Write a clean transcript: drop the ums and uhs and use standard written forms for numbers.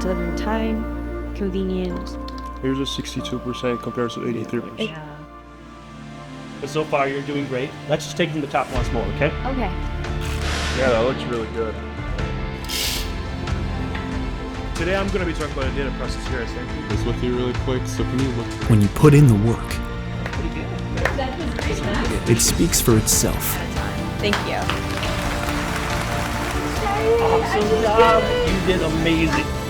save them time, convenience. Here's a 62% compared to 83%. Yeah. But so far, you're doing great. Let's just take it from the top once more, okay? Okay. Yeah, that looks really good. Today I'm going to be talking about a data process here at Sentry. This with you really quick, so can you look? When you put in the work, Pretty good. That was great. it speaks for itself. Thank you. Awesome job. You did amazing.